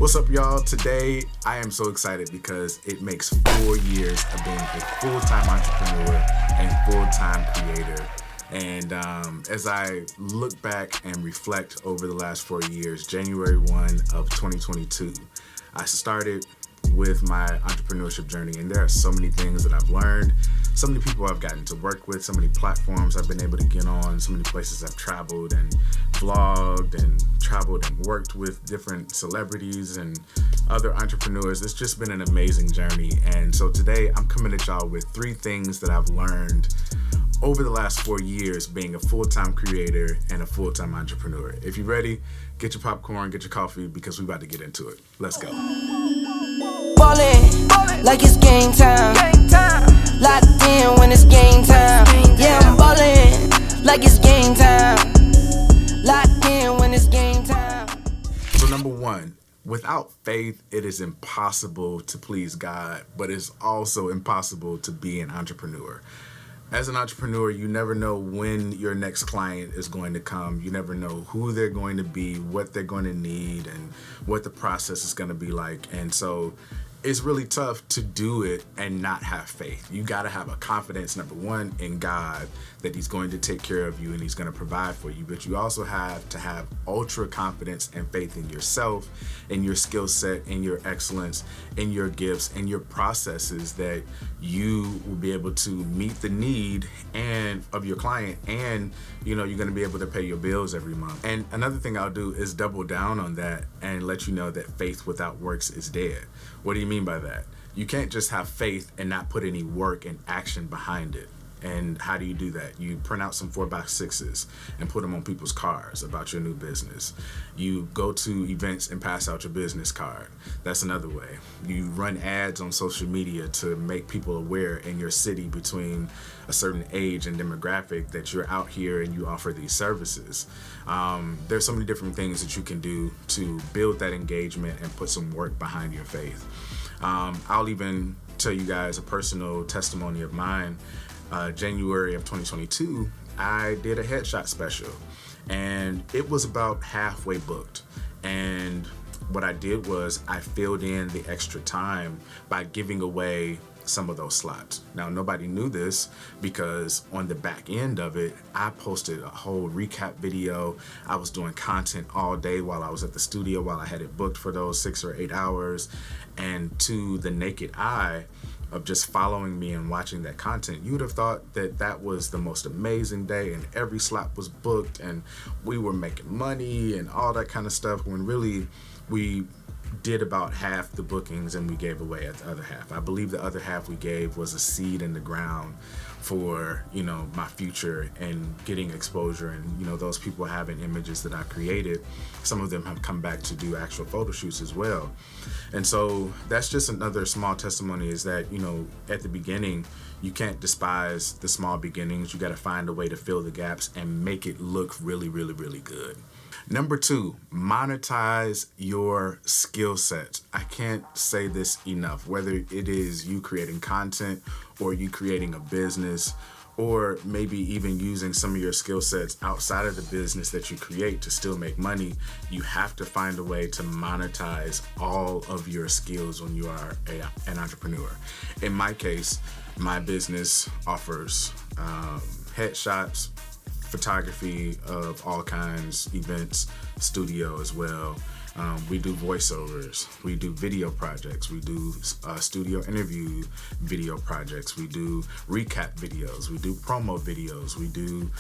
What's up, y'all? Today, I am so excited because it makes 4 years of being a full-time entrepreneur and full-time creator. And as I look back and reflect over the last 4 years, January 1 of 2022, I started with my entrepreneurship journey, and there are so many things that I've learned, so many people I've gotten to work with, so many platforms I've been able to get on, so many places I've traveled and vlogged and traveled and worked with different celebrities and other entrepreneurs. It's just been an amazing journey. And so today I'm coming at y'all with 3 things that I've learned over the last 4 years being a full-time creator and a full-time entrepreneur. If you're ready, get your popcorn, get your coffee, because we're about to get into it. Let's go. Ballin' like it's game time. Locked in when it's game time. Yeah, I'm ballin' like it's game time. Locked in when it's game time. So number 1, without faith, it is impossible to please God, but it's also impossible to be an entrepreneur. As an entrepreneur, you never know when your next client is going to come. You never know who they're going to be, what they're going to need, and what the process is going to be like. And so it's really tough to do it and not have faith. You got to have a confidence, number 1, in God, that he's going to take care of you and he's going to provide for you. But you also have to have ultra confidence and faith in yourself, in your skill set, in your excellence, in your gifts, in your processes, that you will be able to meet the need and of your client, and you're going to be able to pay your bills every month. And another thing I'll do is double down on that and let you know that faith without works is dead. What do you mean by that? You can't just have faith and not put any work and action behind it. And how do you do that? You print out some 4x6s and put them on people's cars about your new business. You go to events and pass out your business card. That's another way. You run ads on social media to make people aware in your city between a certain age and demographic that you're out here and you offer these services. There's so many different things that you can do to build that engagement and put some work behind your faith. I'll even tell you guys a personal testimony of mine. January of 2022, I did a headshot special, and it was about halfway booked. And what I did was I filled in the extra time by giving away some of those slots. Now, nobody knew this because on the back end of it, I posted a whole recap video. I was doing content all day while I was at the studio, while I had it booked for those 6 or 8 hours. And to the naked eye of just following me and watching that content, you would have thought that that was the most amazing day and every slot was booked and we were making money and all that kind of stuff, when really we did about half the bookings and we gave away at the other half. I believe the other half we gave was a seed in the ground for, my future and getting exposure, and, those people having images that I created. Some of them have come back to do actual photo shoots as well. And so that's just another small testimony, is that, at the beginning, you can't despise the small beginnings. You got to find a way to fill the gaps and make it look really, really, really good. Number 2, monetize your skill sets. I can't say this enough, whether it is you creating content or you creating a business, or maybe even using some of your skill sets outside of the business that you create to still make money. You have to find a way to monetize all of your skills when you are an entrepreneur. In my case, my business offers headshots, photography of all kinds, events, studio as well. We do voiceovers, we do video projects, we do studio interview video projects, we do recap videos, we do promo videos, we do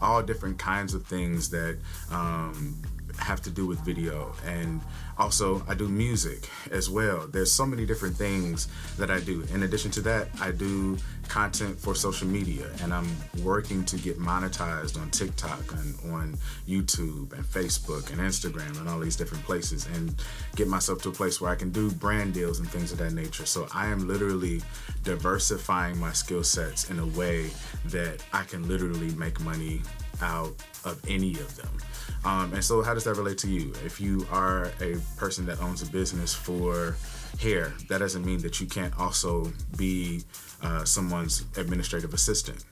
all different kinds of things that have to do with video. And also I do music as well. There's so many different things that I do. In addition to that, I do content for social media, and I'm working to get monetized on TikTok and on YouTube and Facebook and Instagram and all these different places, and get myself to a place where I can do brand deals and things of that nature. So I am literally diversifying my skill sets in a way that I can literally make money out of any of them. And so how does that relate to you? If you are a person that owns a business for hair, that doesn't mean that you can't also be someone's administrative assistant.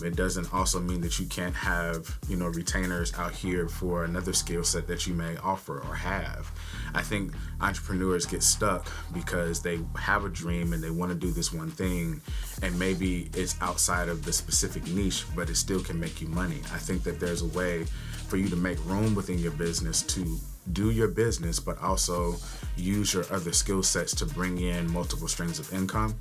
It doesn't also mean that you can't have, retainers out here for another skill set that you may offer or have. I think entrepreneurs get stuck because they have a dream and they want to do this one thing, and maybe it's outside of the specific niche, but it still can make you money. I think that there's a way for you to make room within your business to do your business, but also use your other skill sets to bring in multiple streams of income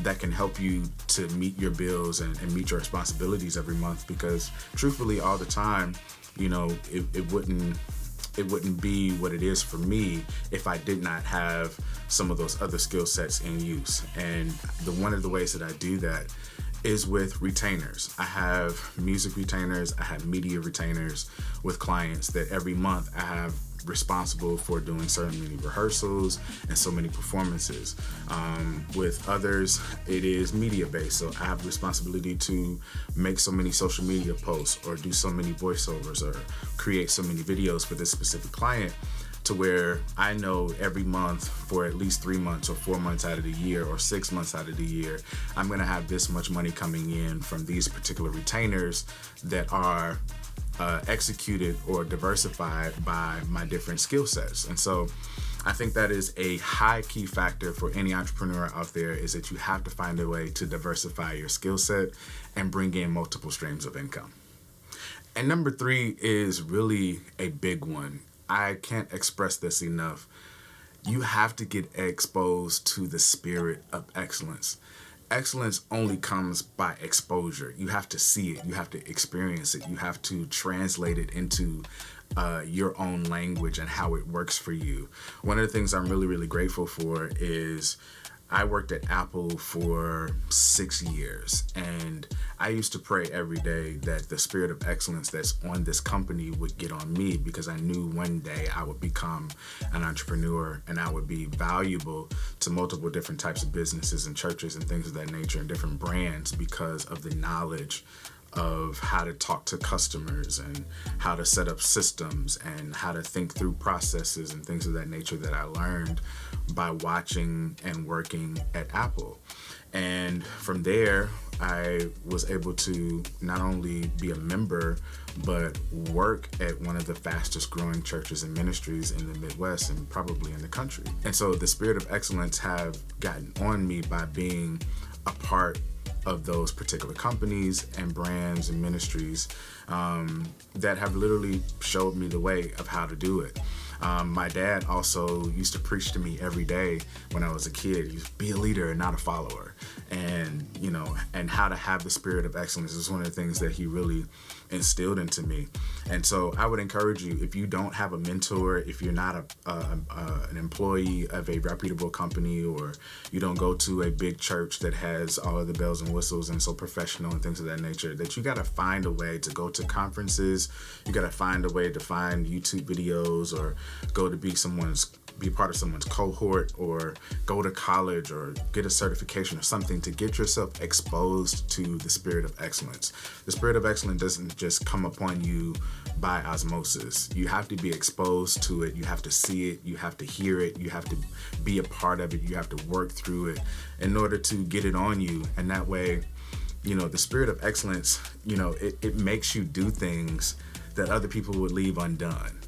that can help you to meet your bills and meet your responsibilities every month. Because truthfully, all the time, it wouldn't be what it is for me if I did not have some of those other skill sets in use. And one of the ways that I do that is with retainers. I have music retainers, I have media retainers with clients that every month I have responsible for doing certain many rehearsals and so many performances. With others, it is media based. So I have responsibility to make so many social media posts or do so many voiceovers or create so many videos for this specific client, to where I know every month for at least 3 months or 4 months out of the year or 6 months out of the year, I'm gonna have this much money coming in from these particular retainers that are executed or diversified by my different skill sets. And so I think that is a high key factor for any entrepreneur out there, is that you have to find a way to diversify your skill set and bring in multiple streams of income. And number 3 is really a big one. I can't express this enough. You have to get exposed to the spirit of excellence. Excellence only comes by exposure. You have to see it. You have to experience it. You have to translate it into your own language and how it works for you. One of the things I'm really, really grateful for is I worked at Apple for 6 years, and I used to pray every day that the spirit of excellence that's on this company would get on me, because I knew one day I would become an entrepreneur and I would be valuable to multiple different types of businesses and churches and things of that nature and different brands, because of the knowledge of how to talk to customers and how to set up systems and how to think through processes and things of that nature that I learned by watching and working at Apple. And from there, I was able to not only be a member, but work at one of the fastest growing churches and ministries in the Midwest and probably in the country. And so the spirit of excellence have gotten on me by being a part of those particular companies and brands and ministries that have literally showed me the way of how to do it. My dad also used to preach to me every day when I was a kid. He used to be a leader and not a follower. And, and how to have the spirit of excellence is one of the things that he really instilled into me. And so I would encourage you, if you don't have a mentor, if you're not an employee of a reputable company, or you don't go to a big church that has all of the bells and whistles and so professional and things of that nature, that you got to find a way to go to conferences. You got to find a way to find YouTube videos, or go to be part of someone's cohort, or go to college or get a certification or something to get yourself exposed to the spirit of excellence. The spirit of excellence doesn't just come upon you by osmosis. You have to be exposed to it. You have to see it. You have to hear it. You have to be a part of it. You have to work through it in order to get it on you. And that way, the spirit of excellence, it makes you do things that other people would leave undone.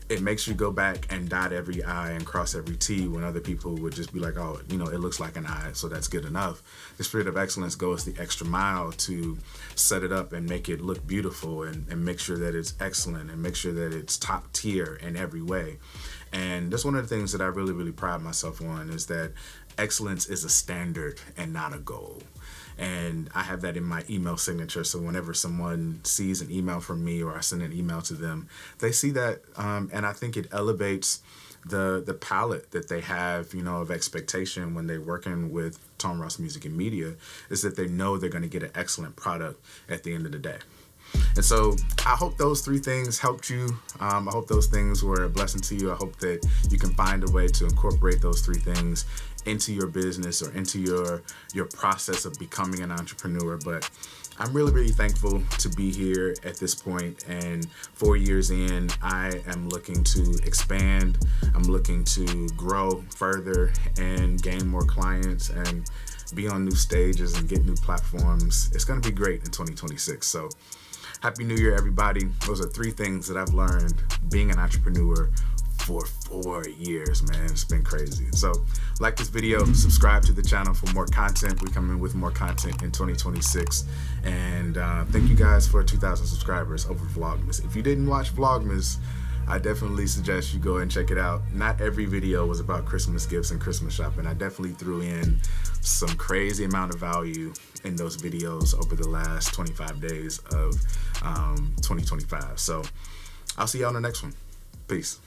It makes you go back and dot every I and cross every T when other people would just be like, oh, it looks like an I, so that's good enough. The spirit of excellence goes the extra mile to set it up and make it look beautiful and make sure that it's excellent and make sure that it's top tier in every way. And that's one of the things that I really, really pride myself on, is that excellence is a standard and not a goal. And I have that in my email signature. So whenever someone sees an email from me or I send an email to them, they see that. And I think it elevates the palette that they have, of expectation when they're working with Tom Ross Music and Media, is that they know they're going to get an excellent product at the end of the day. And so I hope those 3 things helped you. I hope those things were a blessing to you. I hope that you can find a way to incorporate those 3 things into your business or into your process of becoming an entrepreneur. But I'm really, really thankful to be here at this point, and 4 years in, I am looking to expand. I'm looking to grow further and gain more clients and be on new stages and get new platforms. It's gonna be great in 2026. So Happy New Year, everybody. Those are 3 things that I've learned being an entrepreneur for 4 years, man. It's been crazy. So like this video, subscribe to the channel for more content. We're coming with more content in 2026. And thank you guys for 2,000 subscribers over Vlogmas. If you didn't watch Vlogmas, I definitely suggest you go and check it out. Not every video was about Christmas gifts and Christmas shopping. I definitely threw in some crazy amount of value in those videos over the last 25 days of 2025. So I'll see you on the next one. Peace.